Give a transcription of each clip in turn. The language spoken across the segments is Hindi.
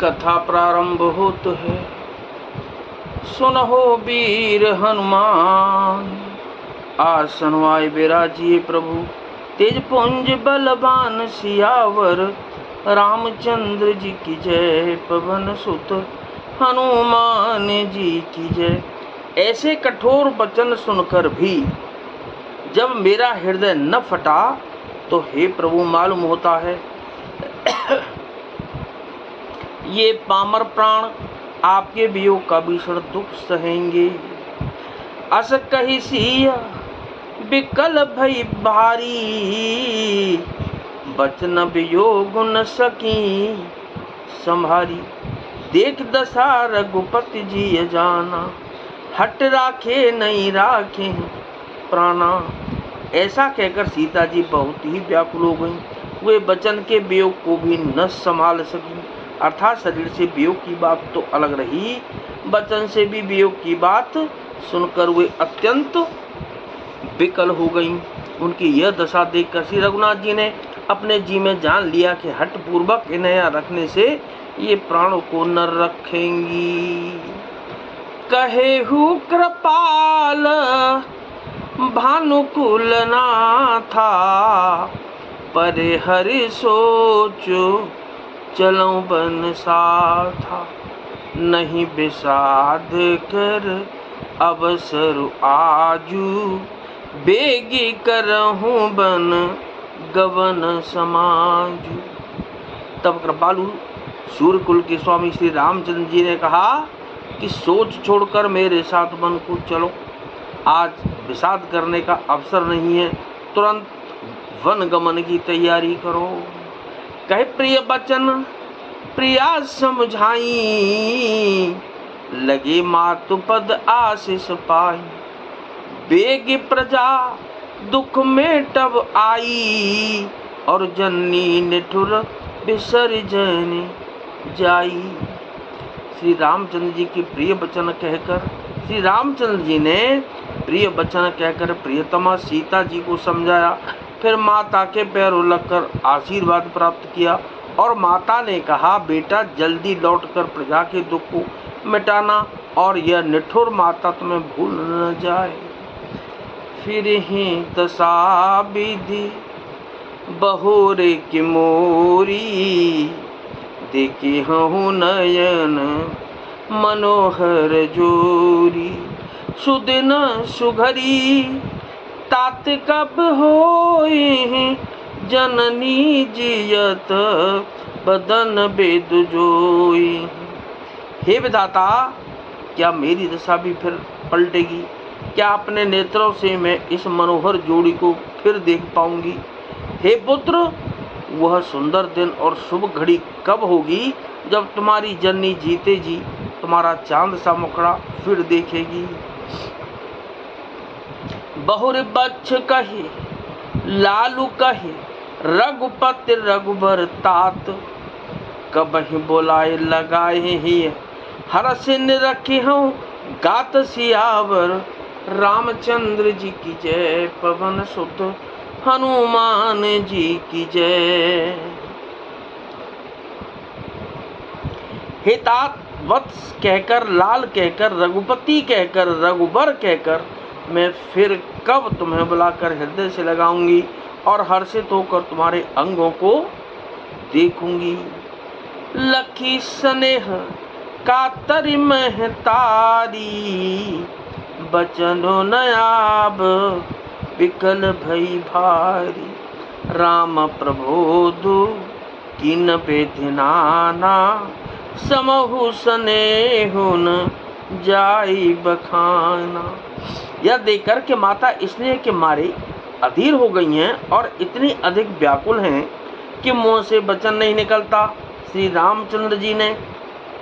कथा प्रारंभ होत है। सुनहो वीर हनुमान, आसन वाय विराजिए प्रभु। तेज पुंज बलवान सियावर, रामचंद्र जी की जय। पवन सुत हनुमान जी की जय। ऐसे कठोर वचन सुनकर भी जब मेरा हृदय न फटा, तो हे प्रभु मालूम होता है ये पामर प्राण आपके वियोग का भीषण दुख सहेंगे। अस कही सिया विकल भई भारी, बचन वियोग न सकी संभारी। देख दशा रघुपति जी जाना, हट राखे नहीं राखे प्राणा। ऐसा कहकर सीता जी बहुत ही व्याकुल हो गईं। वे वचन के वियोग को भी न संभाल सकी। अर्थात शरीर से वियोग की बात तो अलग रही, वचन से भी वियोग की बात सुनकर वे अत्यंत विकल हो गईं। उनकी यह दशा देखकर श्री रघुनाथ जी ने अपने जी में जान लिया कि हठ पूर्वक इन्हें यहाँ रखने से ये प्राणों को न रखेंगी। कहेहु कृपाल भानुकुल नाथा, परे हरि सोचो चलऊं बन साथा। नहीं विषाद कर अवसर आजू, बेगी करहूं बन गवन समाजू। तब कृपालु सूर्यकुल के स्वामी श्री रामचंद्र जी ने कहा कि सोच छोड़कर मेरे साथ वन को चलो। आज विषाद करने का अवसर नहीं है, तुरंत वन गमन की तैयारी करो। कहे प्रिय बचन प्रिया समझाई, लगे मातु पद आशीष पाई। बेग प्रजा दुख में तब आई, और जननी निठुर विसर्जन जाई। श्री रामचंद्र जी की प्रिय वचन कहकर श्री रामचंद्र जी ने प्रिय वचन कहकर प्रियतमा सीता जी को समझाया। फिर माता के पैरों लगकर आशीर्वाद प्राप्त किया और माता ने कहा, बेटा जल्दी लौटकर प्रजा के दुख को मिटाना, और यह निठुर माता तुम्हें भूल न जाए। फिर ही दशा विधि बहुरे की मोरी, देखे हूँ नयन मनोहर जोरी। सुदिन सुघरी तात कब होई, जननी जियत बदन बेद जोई। हे विधाता, क्या मेरी दशा भी फिर पलटेगी? क्या अपने नेत्रों से मैं इस मनोहर जोड़ी को फिर देख पाऊंगी? हे पुत्र, वह सुंदर दिन और शुभ घड़ी कब होगी जब तुम्हारी जननी जीते जी तुम्हारा चांद सा मुखड़ा फिर देखेगी। बहुर बच्छ कहे लालू कहे, रघुपति रघुबर तात। कबहि बोलाए लगाए ही, हरस रखे हूँ गात सियावर। रामचंद्र जी की जय, पवन सुत हनुमान जी की जय। हे तात, वत्स कहकर, लाल कहकर, रघुपति कहकर, रघुबर कहकर मैं फिर कब तुम्हें बुलाकर हृदय से लगाऊंगी और हर्षित होकर तुम्हारे अंगों को देखूंगी। लखी स्नेह कातरि महतारी, बचनो नयाब विकल भई भारी। राम प्रबोधु किन बेधिनाना, समहु स्नेहुन जाई बखाना। यह देखकर कि माता स्नेह के मारे अधीर हो गई हैं और इतनी अधिक व्याकुल हैं कि मुंह से वचन नहीं निकलता, श्री रामचंद्र जी ने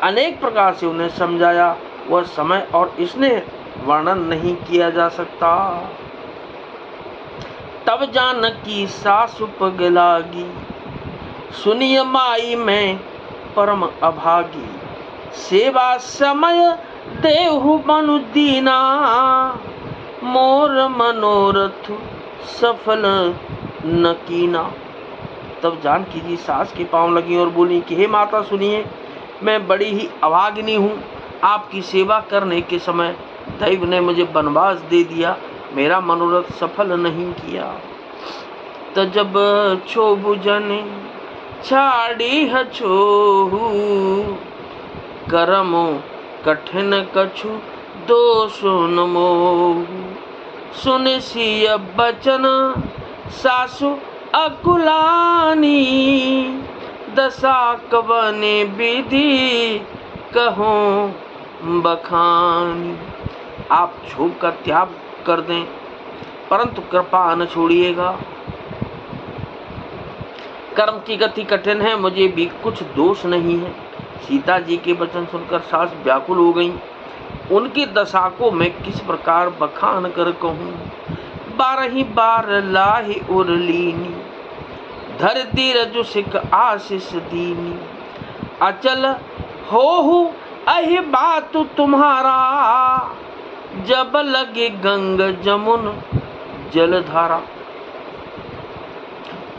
अनेक प्रकार से उन्हें समझाया। वह समय और स्नेह वर्णन नहीं किया जा सकता। तब जानकी सासु पगलागी, सुनिय माई में परम अभागी। सेवा समय देहु मनु दीना, मोर मनोरथ सफल न कीना। तब जानकी जी सास के पांव लगी और बोली कि हे माता सुनिए, मैं बड़ी ही अभागिनी हूँ। आपकी सेवा करने के समय दैव ने मुझे वनवास दे दिया, मेरा मनोरथ सफल नहीं किया। तजब छोबुजन छाड़ी हछोहू, करमो कठिन कछु दोषो न मोहू। सुन सिय बचन सासु अकुलानी, दशा कवने विधि कहो बखानी। आप क्षोभ का त्याग कर दें, परंतु कृपा न छोड़िएगा। कर्म की गति कठिन है, मुझे भी कुछ दोष नहीं है। सीता जी के वचन सुनकर सास व्याकुल हो गईं। उनकी दशा को मैं किस प्रकार बखान कर कहूँ। 12 बार लाहि उर लीनी, धर धीरज सिख आशीष दीनी। अचल होहु अहि बात तुम्हारा, जब लगे गंग जमुन जलधारा।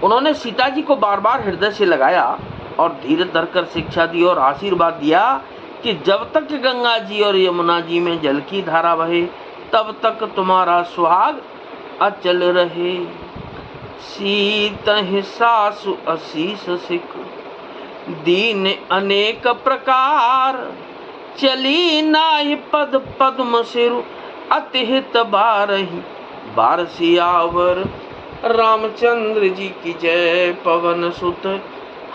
उन्होंने सीता जी को बार बार हृदय से लगाया और धीरज धरकर शिक्षा दी और आशीर्वाद दिया कि जब तक गंगा जी और यमुना जी में जल की धारा बहे, तब तक तुम्हारा सुहाग अचल रहे। सीतहि सासु असीस सिख, दीन अनेक प्रकार। चली नाहि पद पद्म सिरु, अतिहित बारहि बार सियावर। रामचंद्र जी की जय, पवन सुत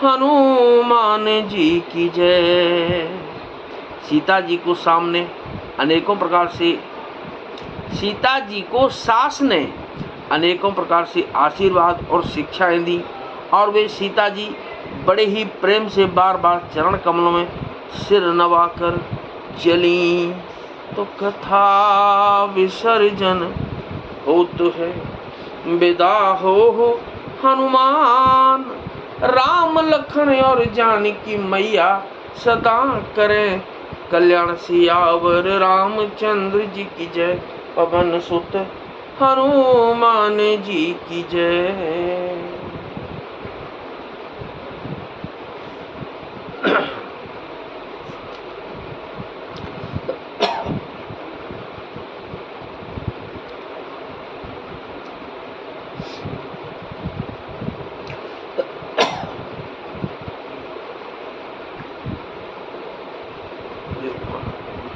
हनुमान जी की जय। सीता जी को सामने अनेकों प्रकार से, सीता जी को सास ने अनेकों प्रकार से आशीर्वाद और शिक्षाएं दी और वे सीता जी बड़े ही प्रेम से बार बार चरण कमलों में सिर नवाकर चली। तो कथा विसर्जन होत है, विदा हो हनुमान। राम लखन और जानकी मैया सदा करें कल्याण। सियावर रामचंद्र जी की जय, पवन सुत हनुमान जी की जय।